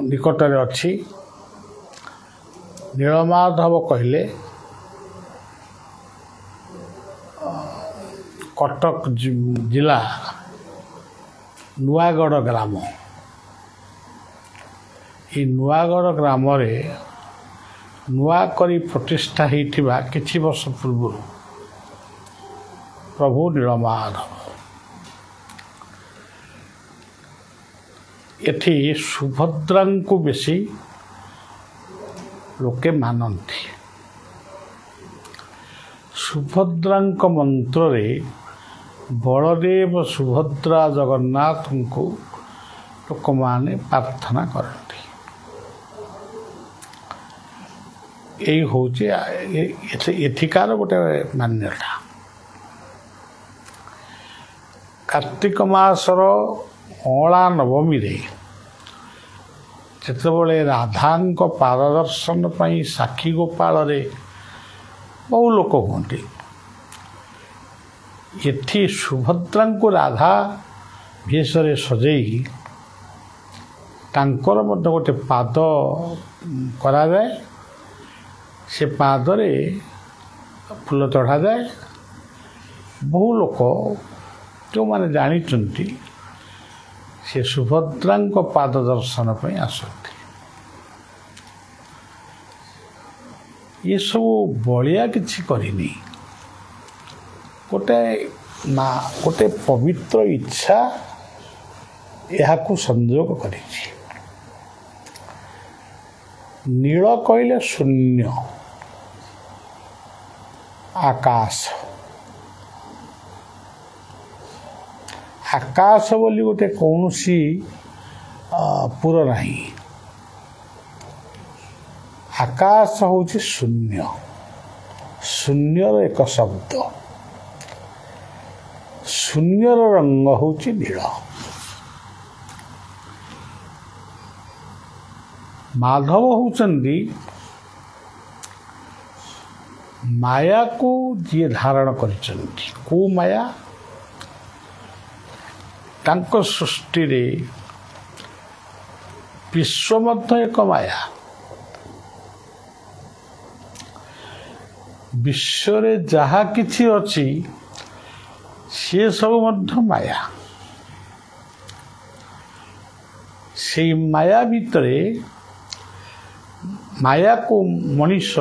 ନିକଟରେ ଅଛି। ନୀଳମାଧବ କହିଲେ କଟକ ଜିଲ୍ଲା ନୂଆଗଡ଼ ଗ୍ରାମ। ଏ ନୂଆଗଡ଼ ଗ୍ରାମରେ ନୂଆ କରି ପ୍ରତିଷ୍ଠା ହୋଇଥିବା କିଛି ବର୍ଷ ପୂର୍ବରୁ ପ୍ରଭୁ ନୀଳମାଧବ ଏଠି ସୁଭଦ୍ରାଙ୍କୁ ବେଶୀ ଲୋକେ ମାନନ୍ତି। ସୁଭଦ୍ରାଙ୍କ ମନ୍ତ୍ରରେ ବଳଦେବ ସୁଭଦ୍ରା ଜଗନ୍ନାଥଙ୍କୁ ଲୋକମାନେ ପ୍ରାର୍ଥନା କରନ୍ତି। ଏଇ ହେଉଛି ଏଠିକାର ଗୋଟେ ମାନ୍ୟତା। କାର୍ତ୍ତିକ ମାସର ଅଁଳା ନବମୀରେ ଯେତେବେଳେ ରାଧାଙ୍କ ପାଦ ଦର୍ଶନ ପାଇଁ ସାକ୍ଷୀ ଗୋପାଳରେ ବହୁ ଲୋକ ହୁଅନ୍ତି, ଏଠି ସୁଭଦ୍ରାଙ୍କୁ ରାଧା ବେଶରେ ସଜେଇ ତାଙ୍କର ମଧ୍ୟ ଗୋଟେ ପାଦ କରାଯାଏ। ସେ ପାଦରେ ଫୁଲ ଚଢ଼ାଯାଏ। ବହୁ ଲୋକ ଯେଉଁମାନେ ଜାଣିଛନ୍ତି ସେ ସୁଭଦ୍ରାଙ୍କ ପାଦ ଦର୍ଶନ ପାଇଁ ଆସନ୍ତି। ଏସବୁ ବଳିଆ କିଛି କରିନି, ଗୋଟେ ପବିତ୍ର ଇଚ୍ଛା ଏହାକୁ ସଂଯୋଗ କରିଛି। ନୀଳ କହିଲେ ଶୂନ୍ୟ, ଆକାଶ। ଆକାଶ ବୋଲି ଗୋଟେ କୌଣସି ପୁର ନାହିଁ। ଆକାଶ ହେଉଛି ଶୂନ୍ୟ, ଶୂନ୍ୟର ଏକ ଶବ୍ଦ। ଶୂନ୍ୟର ରଙ୍ଗ ହେଉଛି ନୀଳ। ମାଧବ ହେଉଛନ୍ତି ମାୟାକୁ ଯିଏ ଧାରଣ କରିଛନ୍ତି। କେଉଁ ମାୟା? ତାଙ୍କ ସୃଷ୍ଟିରେ ବିଶ୍ୱ ମଧ୍ୟ ଏକ ମାୟା। ବିଶ୍ୱରେ ଯାହା କିଛି ଅଛି ସିଏ ସବୁ ମଧ୍ୟ ମାୟା। ସେଇ ମାୟା ଭିତରେ ମାୟାକୁ ମଣିଷ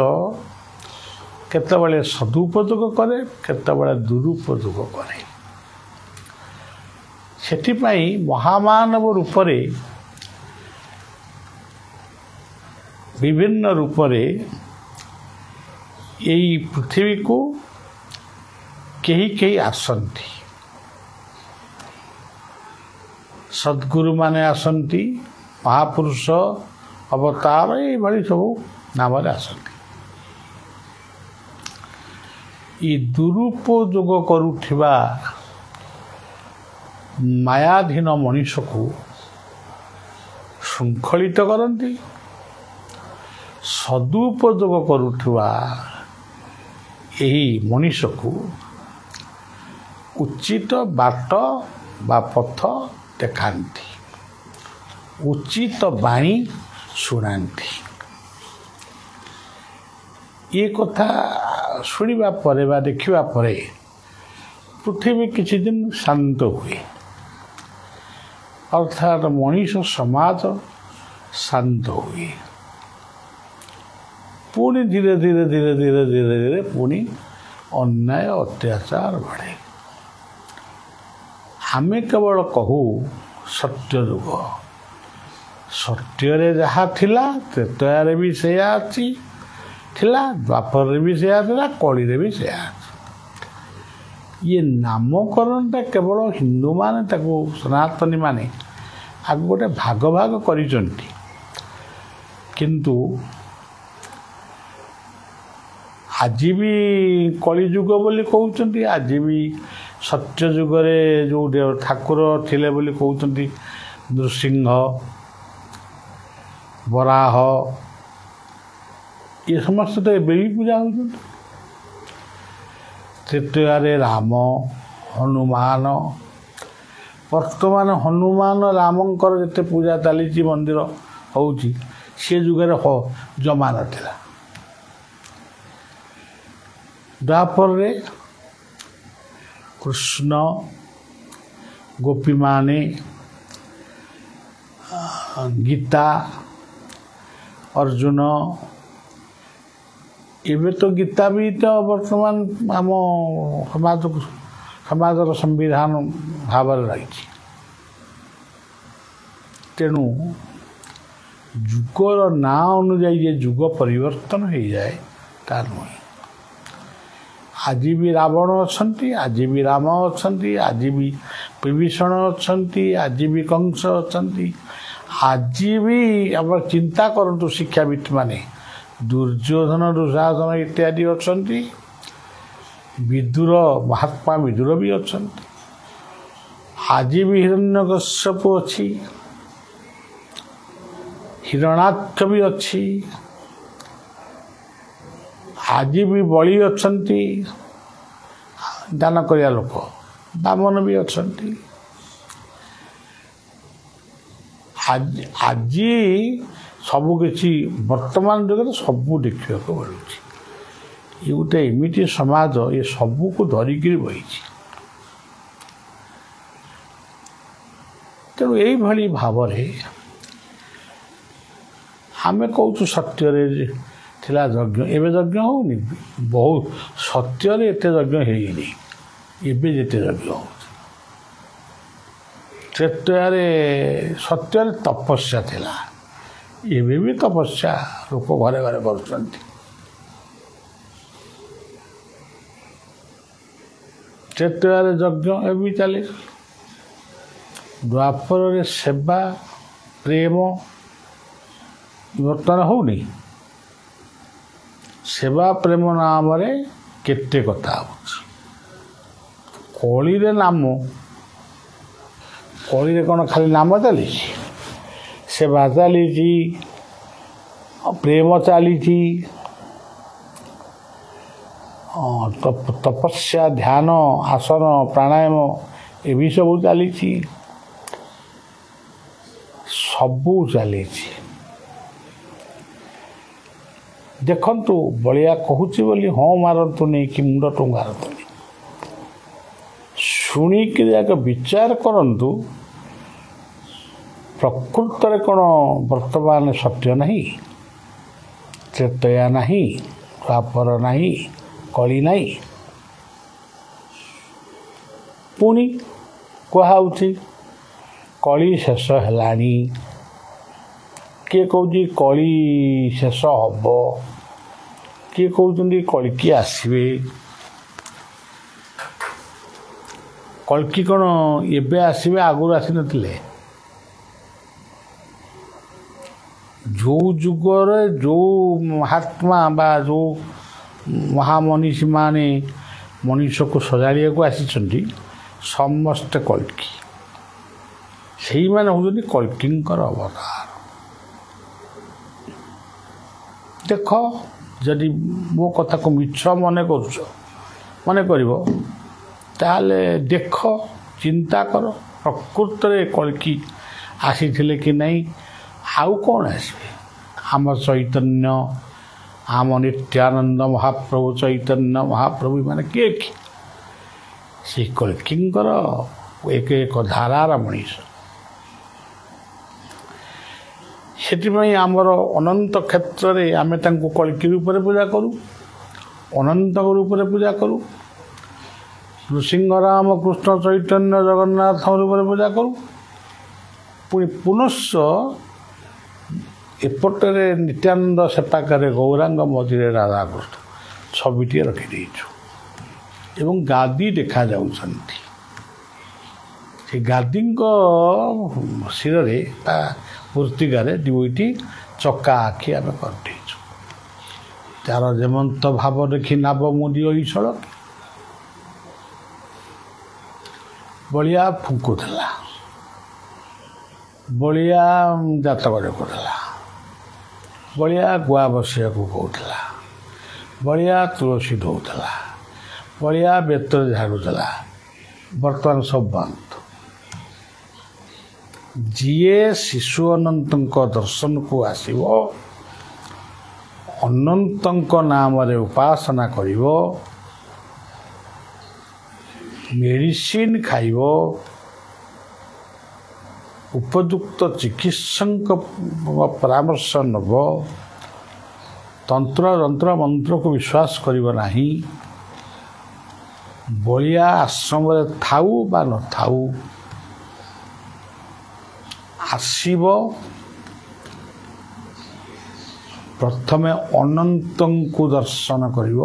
କେତେବେଳେ ସଦୁପଯୋଗ କରେ, କେତେବେଳେ ଦୁରୁପଯୋଗ କରେ। ସେଥିପାଇଁ ମହାମାନବ ରୂପରେ ବିଭିନ୍ନ ରୂପରେ ଏଇ ପୃଥିବୀକୁ କେହି କେହି ଆସନ୍ତି। ସଦ୍ଗୁରୁମାନେ ଆସନ୍ତି, ମହାପୁରୁଷ ଅବତାର ଏଇଭଳି ସବୁ ନାମରେ ଆସନ୍ତି। ଏ ଦୁରୁପଯୋଗ କରୁଥିବା ମାୟାଧୀନ ମଣିଷକୁ ଶୃଙ୍ଖଳିତ କରନ୍ତି। ସଦୁପଯୋଗ କରୁଥିବା ଏହି ମଣିଷକୁ ଉଚିତ ବାଟ ବା ପଥ ଦେଖାନ୍ତି, ଉଚିତ ବାଣୀ ଶୁଣାନ୍ତି। ଏ କଥା ଶୁଣିବା ପରେ ବା ଦେଖିବା ପରେ ପୃଥିବୀ କିଛି ଦିନ ଶାନ୍ତ ହୁଏ। ଅର୍ଥାତ୍ ମଣିଷ ସମାଜ ଶାନ୍ତ ହୁଏ। ପୁଣି ଧୀରେ ଧୀରେ ଧୀରେ ଧୀରେ ଧୀରେ ଧୀରେ ପୁଣି ଅନ୍ୟାୟ ଅତ୍ୟାଚାର ବଢ଼େ। ଆମେ କେବଳ କହୁ ସତ୍ୟ ଯୁଗ। ସତ୍ୟରେ ଯାହା ଥିଲା ତ୍ରେତୟାରେ ବି ସେୟା ଅଛି, ଥିଲା ଦ୍ୱାପରରେ ବି ସେୟା ଥିଲା, କଳିରେ ବି ସେୟା ଅଛି। ଇଏ ନାମକରଣଟା କେବଳ ହିନ୍ଦୁମାନେ ତାକୁ ସନାତନୀମାନେ ଆକୁ ଗୋଟେ ଭାଗ ଭାଗ କରିଛନ୍ତି। କିନ୍ତୁ ଆଜି ବି କଳିଯୁଗ ବୋଲି କହୁଛନ୍ତି। ଆଜି ବି ସତ୍ୟ ଯୁଗରେ ଯେଉଁ ଠାକୁର ଥିଲେ ବୋଲି କହୁଛନ୍ତି ନୃସିଂହ, ବରାହ, ଏ ସମସ୍ତେ ତ ଏବେ ବି ପୂଜା ହେଉଛନ୍ତି। ତ୍ରେତୟାରେ ରାମ, ହନୁମାନ, ବର୍ତ୍ତମାନ ହନୁମାନ ରାମଙ୍କର ଯେତେ ପୂଜା ଚାଲିଛି ମନ୍ଦିର ହେଉଛି ସେ ଯୁଗରେ ଜମା ନଥିଲା। ଦ୍ୱାପରରେ କୃଷ୍ଣ ଗୋପୀମାନେ ଗୀତା ଅର୍ଜୁନ ଏବେ ତ ଗୀତା ବି ତ ବର୍ତ୍ତମାନ ଆମ ସମାଜର ସମ୍ବିଧାନ ଭାବରେ ରହିଛି। ତେଣୁ ଯୁଗର ନାଁ ଅନୁଯାୟୀ ଯେ ଯୁଗ ପରିବର୍ତ୍ତନ ହୋଇଯାଏ ତା ନୁହେଁ। ଆଜି ବି ରାବଣ ଅଛନ୍ତି, ଆଜି ବି ରାମ ଅଛନ୍ତି, ଆଜି ବି ବିଭୀଷଣ ଅଛନ୍ତି, ଆଜି ବି କଂସ ଅଛନ୍ତି, ଆଜି ବି ଆମର ଚିନ୍ତା କରନ୍ତୁ ଶିକ୍ଷାବିତ୍ ମାନେ ଦୁର୍ଯ୍ୟୋଧନ ଦୁଃଶାସନ ଇତ୍ୟାଦି ଅଛନ୍ତି, ବିଦୁର ମହାତ୍ମା ବିଦୁର ବି ଅଛନ୍ତି, ଆଜି ବି ହିରଣ୍ୟକଶ୍ୟପ ଅଛି, ହିରଣାକ୍ଷ ବି ଅଛି, ଆଜି ବି ବଳି ଅଛନ୍ତି ଦାନ କରିବା ଲୋକ, ବାମନ ବି ଅଛନ୍ତି। ଆଜି ସବୁକିଛି ବର୍ତ୍ତମାନ ଯୁଗରେ ସବୁ ଦେଖିବାକୁ ମିଳୁଛି। ଏ ଗୋଟେ ଏମିତି ସମାଜ ଏ ସବୁକୁ ଧରିକିରି ବହିଛି। ତେଣୁ ଏଇଭଳି ଭାବରେ ଆମେ କହୁଛୁ ସତ୍ୟରେ ଥିଲା ଯଜ୍ଞ, ଏବେ ଯଜ୍ଞ ହେଉନି। ବହୁତ ସତ୍ୟରେ ଏତେ ଯଜ୍ଞ ହେଇନି ଏବେ ଯେତେ ଯଜ୍ଞ ହେଉଛି। ତ୍ରେତୟାରେ ସତ୍ୟରେ ତପସ୍ୟା ଥିଲା, ଏବେ ବି ତପସ୍ୟା ଲୋକ ଘରେ ଘରେ କରୁଛନ୍ତି। ତ୍ରେତୟାରେ ଯଜ୍ଞ ଏବେ ବି ଚାଲେ। ଦ୍ୱାପରରେ ସେବା ପ୍ରେମ ବର୍ତ୍ତମାନ ହେଉନି। ସେବା ପ୍ରେମ ନାମରେ କେତେ କଥା ହେଉଛି। କଳିରେ ନାମ, କଳିରେ କ'ଣ ଖାଲି ନାମ ଚାଲିଛି? ସେବା ଚାଲିଛି, ପ୍ରେମ ଚାଲିଛି, ତପସ୍ୟା ଧ୍ୟାନ ଆସନ ପ୍ରାଣାୟାମ ଏ ବି ସବୁ ଚାଲିଛି, ସବୁ ଚାଲିଛି। ଦେଖନ୍ତୁ ବଳିଆ କହୁଛି ବୋଲି ହଁ ମାରନ୍ତୁନି କି ମୁଣ୍ଡ ଟୁଙ୍ଗାରନ୍ତୁନି, ଶୁଣିକିରି ଆଗ ବିଚାର କରନ୍ତୁ। ପ୍ରକୃତରେ କ'ଣ ବର୍ତ୍ତମାନ ସତ୍ୟ ନାହିଁ? ତ୍ରେତୟା ନାହିଁ, ଦ୍ୱାପର ନାହିଁ, କଳି ନାହିଁ। ପୁଣି କୁହାହେଉଛି କଳି ଶେଷ ହେଲାଣି। କିଏ କହୁଛି କଳି ଶେଷ ହେବ, କିଏ କହୁଛନ୍ତି କଳିକି ଆସିବେ। କଳିକି କ'ଣ ଏବେ ଆସିବେ, ଆଗରୁ ଆସିନଥିଲେ? ଯେଉଁ ଯୁଗରେ ଯେଉଁ ମହାତ୍ମା ବା ଯେଉଁ ମହାମନୀଷୀମାନେ ମଣିଷକୁ ସଜାଡ଼ିବାକୁ ଆସିଛନ୍ତି ସମସ୍ତେ କଳ୍କି। ସେଇମାନେ ହେଉଛନ୍ତି କଳ୍କିଙ୍କର ଅବତାର। ଦେଖ, ଯଦି ମୋ କଥାକୁ ମିଛ ମନେ କରୁଛ, ମନେ କରିବ, ତାହେଲେ ଦେଖ, ଚିନ୍ତା କର ପ୍ରକୃତରେ କଳ୍କି ଆସିଥିଲେ କି ନାହିଁ। ଆଉ କ'ଣ ଆସିବେ? ଆମ ଚୈତନ୍ୟ, ଆମ ନିତ୍ୟାନନ୍ଦ ମହାପ୍ରଭୁ, ଚୈତନ୍ୟ ମହାପ୍ରଭୁ ମାନେ କିଏ କି? ସେ କଳ୍କିଙ୍କର ଏକ ଏକ ଧାରାର ମଣିଷ। ସେଥିପାଇଁ ଆମର ଅନନ୍ତ କ୍ଷେତ୍ରରେ ଆମେ ତାଙ୍କୁ କଳ୍କି ରୂପରେ ପୂଜା କରୁ, ଅନନ୍ତ ରୂପରେ ପୂଜା କରୁ, ନୃସିଂହ ରାମ କୃଷ୍ଣ ଚୈତନ୍ୟ ଜଗନ୍ନାଥ ରୂପରେ ପୂଜା କରୁ। ପୁଣି ପୁନଶ୍ଚ ଏପଟରେ ନିତ୍ୟାନନ୍ଦ ସେପାଖରେ ଗୌରାଙ୍ଗ, ମଝିରେ ରାଧାକୃଷ୍ଣ ଛବିଟିଏ ରଖିଦେଇଛୁ ଏବଂ ଗାଦି ଦେଖାଯାଉଛନ୍ତି। ସେ ଗାଦିଙ୍କ ଶିରରେ ବା ମୂର୍ତ୍ତିକାରେ ଦୁଇଟି ଚକା ଆଖି ଆମେ କରିଦେଇଛୁ। ତାର ଯେମନ୍ତ ଭାବ ଦେଖି ନାବ ମୁଦି ଈଶ୍ୱର। ବଳିଆ ଫୁଙ୍କୁଥିଲା, ବଳିଆ ଜାତକ ଦେଖୁଥିଲା, ବଳିଆ ଗୁଆ ବସିବାକୁ କହୁଥିଲା, ବଳିଆ ତୁଳସୀ ଧୋଉଥିଲା, ବଳିଆ ବେତରେ ଝାଡ଼ୁଥିଲା। ବର୍ତ୍ତମାନ ସବୁ ବନ୍ଦ। ଯିଏ ଶିଶୁ ଅନନ୍ତଙ୍କ ଦର୍ଶନକୁ ଆସିବ, ଅନନ୍ତଙ୍କ ନାମରେ ଉପାସନା କରିବ, ମେଡ଼ିସିନ ଖାଇବ, ଉପଯୁକ୍ତ ଚିକିତ୍ସକଙ୍କ ପରାମର୍ଶ ନେବ, ତନ୍ତ୍ର ଯନ୍ତ୍ର ମନ୍ତ୍ରକୁ ବିଶ୍ୱାସ କରିବ ନାହିଁ, ବଳିଆ ଆଶ୍ରମରେ ଥାଉ ବା ନଥାଉ ଆସିବ, ପ୍ରଥମେ ଅନନ୍ତଙ୍କୁ ଦର୍ଶନ କରିବ।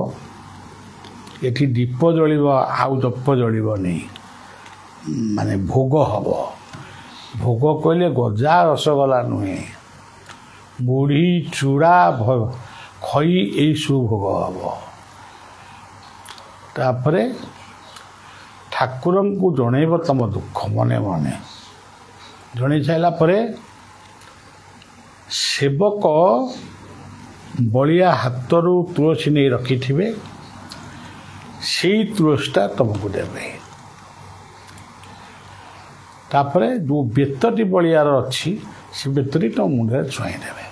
ଏଠି ଦୀପ ଜଳିବ, ଆଉ ଦୀପ ଜଳିବନି, ମାନେ ଭୋଗ ହବ। ଭୋଗ କହିଲେ ଗଜା ରସଗୋଲା ନୁହେଁ, ମୁଢ଼ି ଚୂଡ଼ା ଖଇ ଏଇସବୁ ଭୋଗ ହବ। ତାପରେ ଠାକୁରଙ୍କୁ ଜଣେଇବ ତମ ଦୁଃଖ ମନେ ମନେ। ଜଣେଇ ସାରିଲା ପରେ ସେବକ ବଳିଆ ହାତରୁ ତୁଳସୀ ନେଇ ରଖିଥିବେ, ସେଇ ତୁଳସୀଟା ତମକୁ ଦେବେ। ତାପରେ ଯେଉଁ ବେତଟି ବଳିଆର ଅଛି ସେ ବେତଟି ତମ ମୁଣ୍ଡରେ ଛୁଆଇଁ ଦେବେ।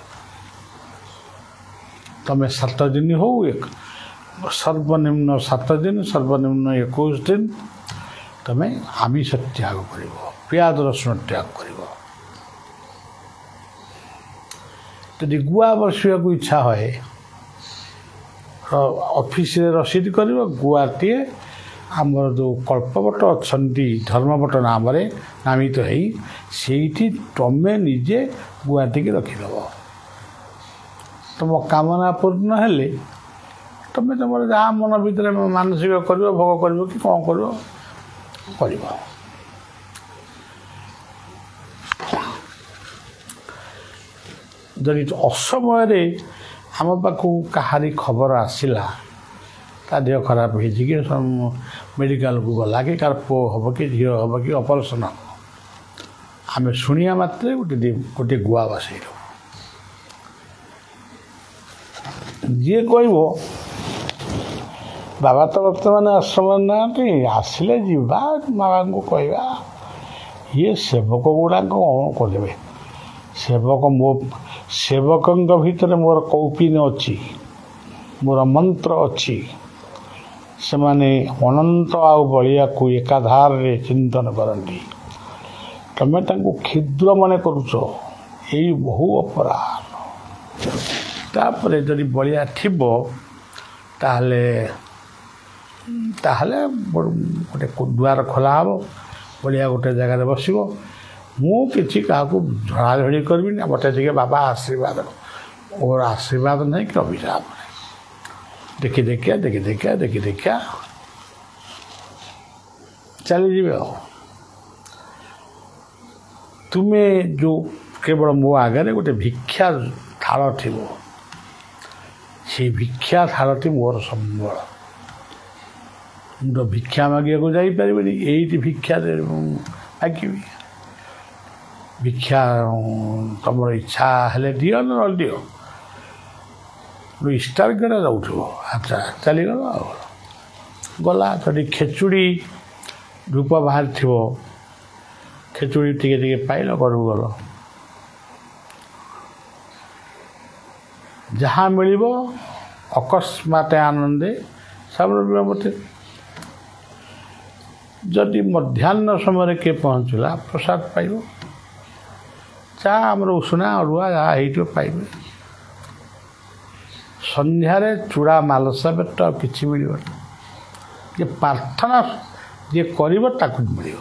ତମେ 7 ଦିନ ହଉ, ସର୍ବନିମ୍ନ 7 ଦିନ, ସର୍ବନିମ୍ନ 21 ଦିନ ତମେ ଆମିଷ ତ୍ୟାଗ କରିବ, ପିଆଜ ରସୁଣ ତ୍ୟାଗ କରିବ। ଯଦି ଗୁଆ ବସିବାକୁ ଇଚ୍ଛା ହୁଏ, ଅଫିସରେ ରସିଦ କରିବ, ଗୁଆଟିଏ ଆମର ଯେଉଁ କଳ୍ପବଟ ଅଛନ୍ତି ଧର୍ମବଟ ନାମରେ ନାମିତ ହେଇ, ସେଇଠି ତମେ ନିଜେ ଗୁଆଟିକି ରଖିଦେବ। ତମ କାମନା ପୂର୍ଣ୍ଣ ହେଲେ ତମେ ତମର ଯାହା ମନ ଭିତରେ ମାନସିକ କରିବ, ଭୋଗ କରିବ କି କ'ଣ କରିବ କରିବ। ଯଦି ଅସମୟରେ ଆମ ପାଖକୁ କାହାରି ଖବର ଆସିଲା, ତା ଦେହ ଖରାପ ହେଇଛି କି ମେଡ଼ିକାଲକୁ ଗଲା କି କାହାର ପୁଅ ହେବ କି ଝିଅ ହେବ କି ଅପରେସନ୍ ହେବ, ଆମେ ଶୁଣିବା ମାତ୍ରେ ଗୋଟିଏ ଗୁଆ ବସେଇ ଦେବୁ। ଯିଏ କହିବ ବାବା ତ ବର୍ତ୍ତମାନ ଆଶ୍ରମରେ ନାହାନ୍ତି, ଆସିଲେ ଯିବା ବାବାଙ୍କୁ କହିବା, ଇଏ ସେବକ ଗୁଡ଼ାକ କ'ଣ କରିଦେବେ। ସେବକଙ୍କ ଭିତରେ ମୋର କୌପିନ ଅଛି, ମୋର ମନ୍ତ୍ର ଅଛି। ସେମାନେ ଅନନ୍ତ ଆଉ ବଳିଆକୁ ଏକାଧାରରେ ଚିନ୍ତନ କରନ୍ତି। ତମେ ତାଙ୍କୁ କ୍ଷୁଦ୍ର ମନେ କରୁଛ, ଏଇ ବହୁ ଅପରାଧ। ତାପରେ ଯଦି ବଳିଆ ଥିବ ତାହେଲେ ଗୋଟେ ଦୁଆର ଖୋଲା ହେବ, ବଳିଆ ଗୋଟେ ଜାଗାରେ ବସିବ। ମୁଁ କିଛି କାହାକୁ ଝଡ଼ାଝଡ଼ି କରିବିନି, ମୋତେ ଟିକେ ବାବା ଆଶୀର୍ବାଦ, ମୋର ଆଶୀର୍ବାଦ ନାହିଁ କି ଅଭିଶାପ ନାହିଁ। ଦେଖି ଦେଖିଆ ଚାଲିଯିବେ। ଆଉ ତୁମେ ଯେଉଁ କେବଳ ମୋ ଆଗରେ ଗୋଟେ ଭିକ୍ଷା ଥାଳ ଥିବ, ସେଇ ଭିକ୍ଷା ଥାଳଟି ମୋର ସମ୍ବଳ। ମୁଁ ତ ଭିକ୍ଷା ମାଗିବାକୁ ଯାଇପାରିବିନି, ଏଇଠି ଭିକ୍ଷାରେ ମାଗିବି। ଭିକ୍ଷା ତମର ଇଚ୍ଛା ହେଲେ ଦିଅ, ନହେଲେ ଦିଅ। ଇଷ୍ଟାର୍ଗେଟ ଯାଉଥିବ, ଆଚ୍ଛା ଚାଲିଗଲ। ଆଉ ଗଲା ଯଦି ଖେଚୁଡ଼ି ଧୂପ ବାହାରିଥିବ, ଖେଚୁଡ଼ି ଟିକେ ଟିକେ ପାଇଲ, ଘରକୁ ଗଲ। ଯାହା ମିଳିବ ଅକସ୍ମାତ ଆନନ୍ଦେ ସର୍ବବିମତେ। ଯଦି ମଧ୍ୟାହ୍ନ ସମୟରେ କିଏ ପହଞ୍ଚିଲା, ପ୍ରସାଦ ପାଇବ। ଚା ଆମର ଉଷୁନା ଅରୁଆ ଯାହା ହେଇଥିବ ପାଇବେ। ସନ୍ଧ୍ୟାରେ ଚୂଡ଼ା ମାଲସା ବେଟ ଆଉ କିଛି ମିଳିବନି। ଯିଏ ପ୍ରାର୍ଥନା ଯିଏ କରିବ ତାକୁ ମିଳିବ।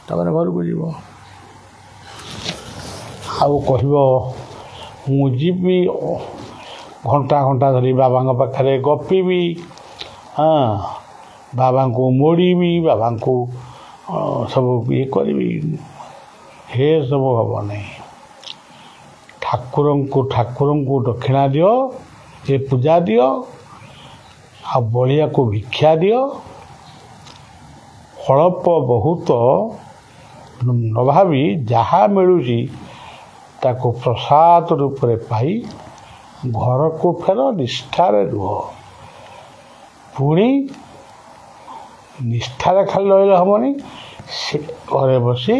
ତାପରେ ଘରକୁ ଯିବ। ଆଉ କହିବ ମୁଁ ଯିବି, ଘଣ୍ଟା ଘଣ୍ଟା ଧରି ବାବାଙ୍କ ପାଖରେ ଗପିବି, ବାବାଙ୍କୁ ମୋଡ଼ିବି, ବାବାଙ୍କୁ ସବୁ ଇଏ କରିବି, ହେ ସବୁ ହେବ ନାହିଁ। ଠାକୁରଙ୍କୁ ଦକ୍ଷିଣା ଦିଅ, ଏ ପୂଜା ଦିଅ, ଆଉ ବଳିଆକୁ ଭିକ୍ଷା ଦିଅ। ଅଳ୍ପ ବହୁତ ନ ଭାବି ଯାହା ମିଳୁଛି ତାକୁ ପ୍ରସାଦ ରୂପରେ ପାଇ ଘରକୁ ଫେର, ନିଷ୍ଠାରେ ରୁହ। ପୁଣି ନିଷ୍ଠାରେ ଖାଲି ରହିଲେ ହେବନି, ସେ ଘରେ ବସି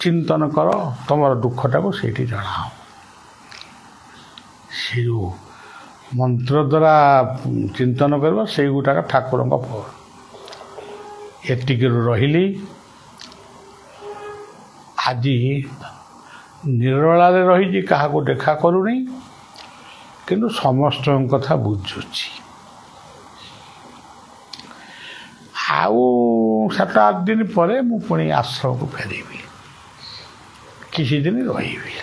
ଚିନ୍ତନ କର ତୁମର ଦୁଃଖଟାକୁ ସେଇଠି ଜଣାଅ। ସେ ଯେଉଁ ମନ୍ତ୍ର ଦ୍ୱାରା ଚିନ୍ତନ କରିବ ସେଇଗୁଟାକ ଠାକୁରଙ୍କ ଫଳ। ଏତିକିରୁ ରହିଲି। ଆଜି ନିରୋଳାରେ ରହିଛି, କାହାକୁ ଦେଖା କରୁନି, କିନ୍ତୁ ସମସ୍ତଙ୍କ କଥା ବୁଝୁଛି। ଆଉ 7-8 ଦିନ ପରେ ମୁଁ ପୁଣି ଆଶ୍ରମକୁ ଫେରିବି, କିଛି ଦିନ ରହିବି।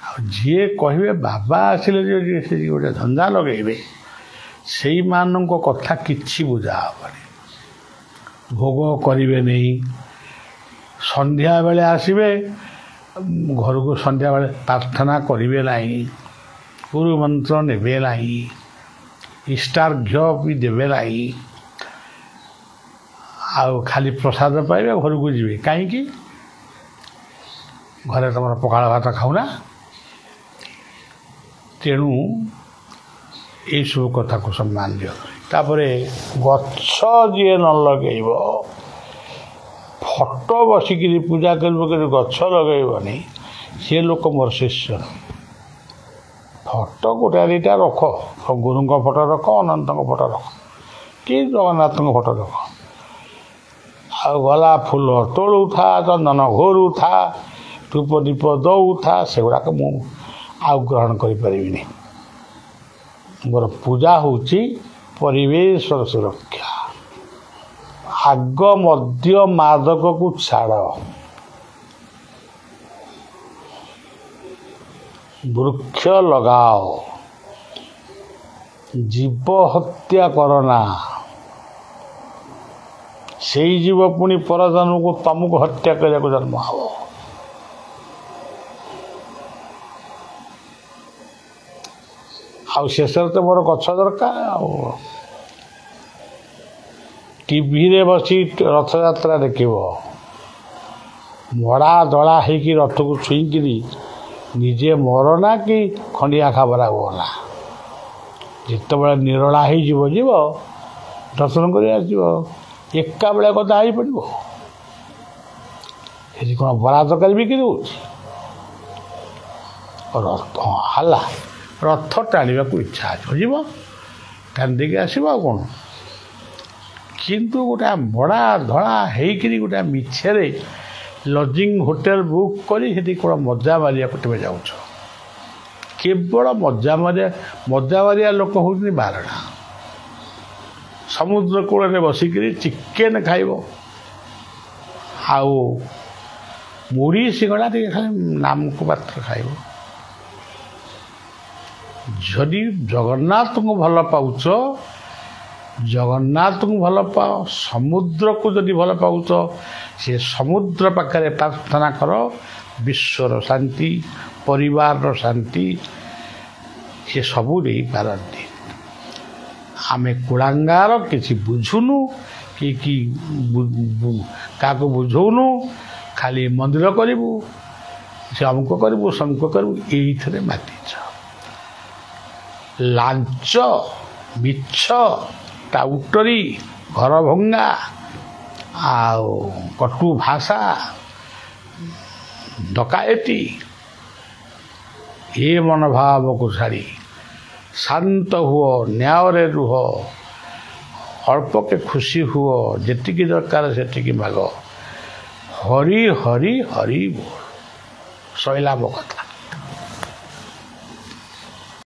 ଆଉ ଯିଏ କହିବେ ବାବା ଆସିଲେ ଯେ ସେ ଗୋଟେ ଧନ୍ଦା ଲଗେଇବେ, ସେଇମାନଙ୍କ କଥା କିଛି ବୁଝା ହେବନି। ଭୋଗ କରିବେ ନେଇ, ସନ୍ଧ୍ୟାବେଳେ ଆସିବେ, ଘରକୁ ସନ୍ଧ୍ୟାବେଳେ ପ୍ରାର୍ଥନା କରିବେ ନାହିଁ, ଗୁରୁ ମନ୍ତ୍ର ନେବେ ନାହିଁ, ଇଷ୍ଟାର୍ଘ୍ୟ ବି ଦେବେ ନାହିଁ, ଆଉ ଖାଲି ପ୍ରସାଦ ପାଇବେ, ଘରକୁ ଯିବେ। କାହିଁକି? ଘରେ ତୁମର ପଖାଳ ଭାତ ଖାଉନା? ତେଣୁ ଏଇସବୁ କଥାକୁ ସମ୍ମାନ ଦିଅ। ତାପରେ ଗଛ ଯିଏ ନ ଲଗେଇବ, ଫଟୋ ବସିକିରି ପୂଜା କରିବ, କିନ୍ତୁ ଗଛ ଲଗେଇବନି, ସେ ଲୋକ ମୋର ଶିଷ୍ୟ। ଫଟୋ ଗୋଟେ ଦୁଇଟା ରଖ, ଗୁରୁଙ୍କ ଫଟୋ ରଖ, ଅନନ୍ତଙ୍କ ଫଟୋ ରଖ, କି ଜଗନ୍ନାଥଙ୍କ ଫଟୋ ରଖ, ଆଉ ଗୋଲାପ ଫୁଲ ତୋଳୁଥା, ଚନ୍ଦନ ଘୋରୁଥା, ଧୂପ ଦୀପ ଦଉଥା, ସେଗୁଡ଼ାକ ମୁଁ ଆଉ ଗ୍ରହଣ କରିପାରିବିନି। ମୋର ପୂଜା ହେଉଛି ପରିବେଶର ସୁରକ୍ଷା। ଆଗ ମଦ୍ୟ ମାଦକକୁ ଛାଡ଼, ବୃକ୍ଷ ଲଗାଅ, ଜୀବ ହତ୍ୟା କରନା। ସେଇ ଜୀବ ପୁଣି ପରଜନ୍ମକୁ ତମକୁ ହତ୍ୟା କରିବାକୁ ଜନ୍ମ ହେବ। ଆଉ ଶେଷରେ ତ ମୋର ଗଛ ଦରକାର। ଆଉ ଟିଭିରେ ବସି ରଥଯାତ୍ରା ଦେଖିବ, ମଡ଼ା ଦଳା ହେଇକି ରଥକୁ ଛୁଇଁକିରି ନିଜେ ମରନା କି ଖଣ୍ଡିଆ ଖାବରା ହୁଅନା। ଯେତେବେଳେ ନିରୋଳା ହେଇଯିବ, ଯିବ ଦର୍ଶନ କରି ଆସିବ, ଏକା ବେଳେ କଥା ହେଇପଡ଼ିବ। ସେଠି କ'ଣ ବରା ତରକାରୀ ବିକ୍ରି ହେଉଛି? ରଥ ହେଲା, ରଥ ଟାଣିବାକୁ ଇଚ୍ଛା ଅଛି, ଯିବ ଟାଣି ଦେଇକି ଆସିବ। ଆଉ କ'ଣ? କିନ୍ତୁ ଗୋଟେ ମଡ଼ା ଧଳା ହେଇକିରି ଗୋଟେ ମିଛରେ ଲଜିଂ ହୋଟେଲ ବୁକ୍ କରି ସେଠି କ'ଣ ମଜା ମାରିବାକୁ ତେବେ ଯାଉଛ? କେବଳ ମଜା ମାରିଆ ଲୋକ ହେଉଛନ୍ତି 12ଟା। ସମୁଦ୍ର କୂଳରେ ବସିକିରି ଚିକେନ୍ ଖାଇବ, ଆଉ ମୁଢ଼ି ସିଙ୍ଗଡ଼ା ଟିକେ ଖାଲି ନାମକୁ ମାତ୍ର ଖାଇବ। ଯଦି ଜଗନ୍ନାଥଙ୍କୁ ଭଲ ପାଉଛ, ଜଗନ୍ନାଥଙ୍କୁ ଭଲ ପାଅ, ସମୁଦ୍ରକୁ ଯଦି ଭଲ ପାଉଛ, ସେ ସମୁଦ୍ର ପାଖରେ ପ୍ରାର୍ଥନା କର, ବିଶ୍ୱର ଶାନ୍ତି, ପରିବାରର ଶାନ୍ତି ସେ ସବୁ ଦେଇପାରନ୍ତି। ଆମେ କୁଳାଙ୍ଗାର, କିଛି ବୁଝୁନୁ, କି କାହାକୁ ବୁଝଉନୁ, ଖାଲି ମନ୍ଦିର କରିବୁ, ସେ ଅମୁକ କରିବୁ, ସମୁକ କରିବୁ, ଏଇଥିରେ ମାତିଛ। ଲାଞ୍ଚ, ମିଛ, ଟାଉଟରୀ, ଘର ଭଙ୍ଗା, ଆଉ କଟୁ ଭାଷା, ଡକାୟତି, ଏ ମନୋଭାବକୁ ଛାଡ଼ି ଶାନ୍ତ ହୁଅ, ନ୍ୟାୟରେ ରୁହ, ଅଳ୍ପକେ ଖୁସି ହୁଅ, ଯେତିକି ଦରକାର ସେତିକି ମାଗ। ହରି ହରି ହରି ବୋଲ। ସଇଲା ମୋ କଥା।